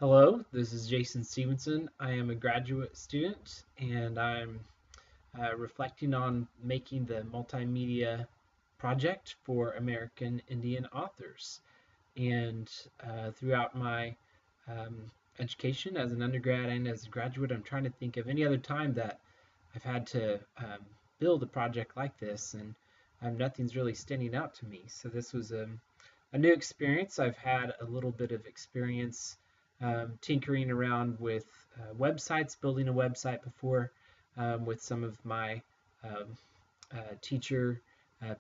Hello, this is Jason Stevenson. I am a graduate student and I'm reflecting on making the multimedia project for American Indian authors. And throughout my um, education as an undergrad and as a graduate, I'm trying to think of any other time that I've had to build a project like this, and nothing's really standing out to me. So this was a new experience. I've had a little bit of experience tinkering around with websites, building a website before with some of my um, teacher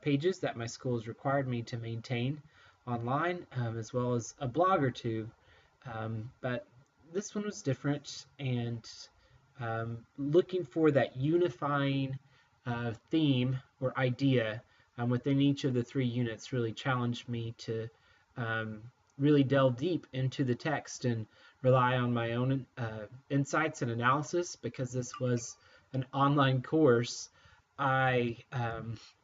pages that my school has required me to maintain online, as well as a blog or two. But this one was different, and looking for that unifying theme or idea within each of the three units really challenged me to um, really delve deep into the text and rely on my own insights and analysis. Because this was an online course, I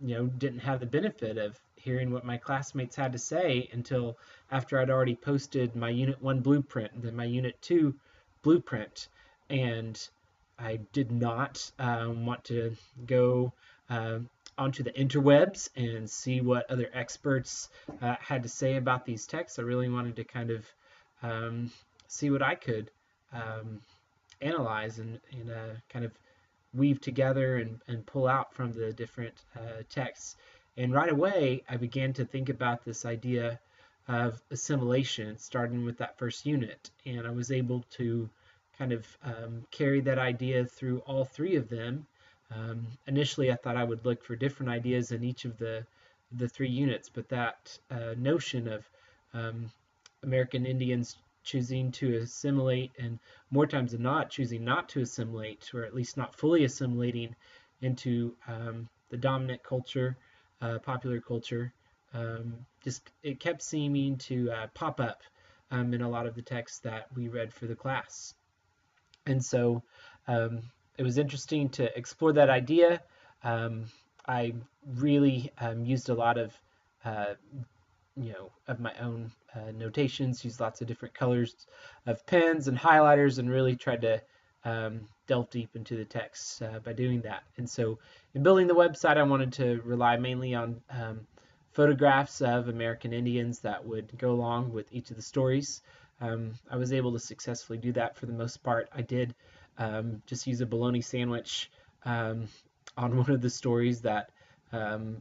didn't have the benefit of hearing what my classmates had to say until after I'd already posted my Unit 1 blueprint and then my Unit 2 blueprint. And I did not want to go uh, onto the interwebs and see what other experts had to say about these texts. I really wanted to kind of see what I could um, analyze and kind of weave together and pull out from the different texts. And right away, I began to think about this idea of assimilation, starting with that first unit. And I was able to kind of carry that idea through all three of them. Initially, I thought I would look for different ideas in each of the three units, but that notion of um, American Indians choosing to assimilate, and more times than not choosing not to assimilate, or at least not fully assimilating into the dominant culture, popular culture, just it kept seeming to pop up in a lot of the texts that we read for the class. And so um, it was interesting to explore that idea. Um, I really used a lot of uh, of my own notations, used lots of different colors of pens and highlighters, and really tried to delve deep into the text by doing that. And so in building the website, I wanted to rely mainly on photographs of American Indians that would go along with each of the stories. I was able to successfully do that for the most part. I did just use a bologna sandwich on one of the stories that um,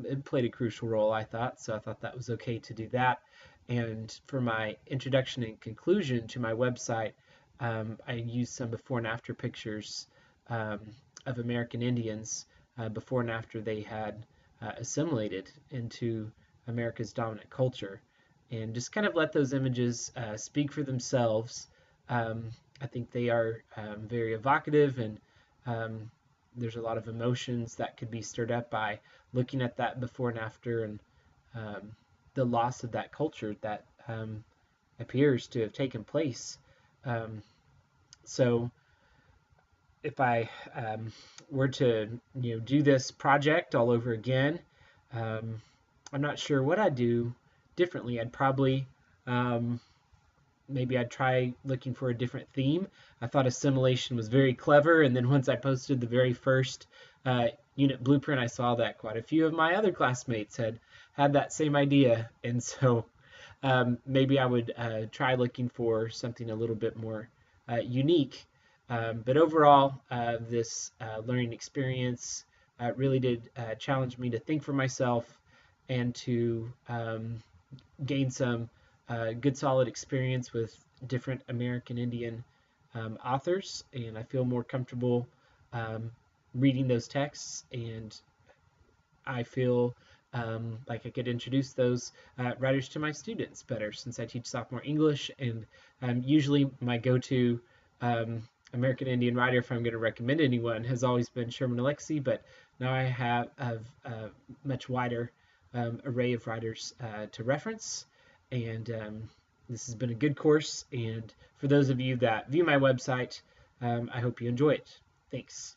it played a crucial role, I thought. So I thought that was okay to do that. And for my introduction and conclusion to my website, I used some before and after pictures um, of American Indians before and after they had assimilated into America's dominant culture, and just kind of let those images speak for themselves. I think they are very evocative, and um, there's a lot of emotions that could be stirred up by looking at that before and after, and um, the loss of that culture that appears to have taken place. Um, so if I were to do this project all over again, um, I'm not sure what I'd do differently. I'd probably maybe I'd try looking for a different theme. I thought assimilation was very clever, and then once I posted the very first unit blueprint, I saw that quite a few of my other classmates had that same idea, and so maybe I would try looking for something a little bit more unique. But overall, this learning experience really did challenge me to think for myself and to gain some good solid experience with different American Indian authors, and I feel more comfortable um, reading those texts, and I feel like I could introduce those writers to my students better since I teach sophomore English, and usually my go-to American Indian writer, if I'm going to recommend anyone, has always been Sherman Alexie, but now I have a much wider array of writers to reference, and this has been a good course. And for those of you that view my website, I hope you enjoy it. Thanks.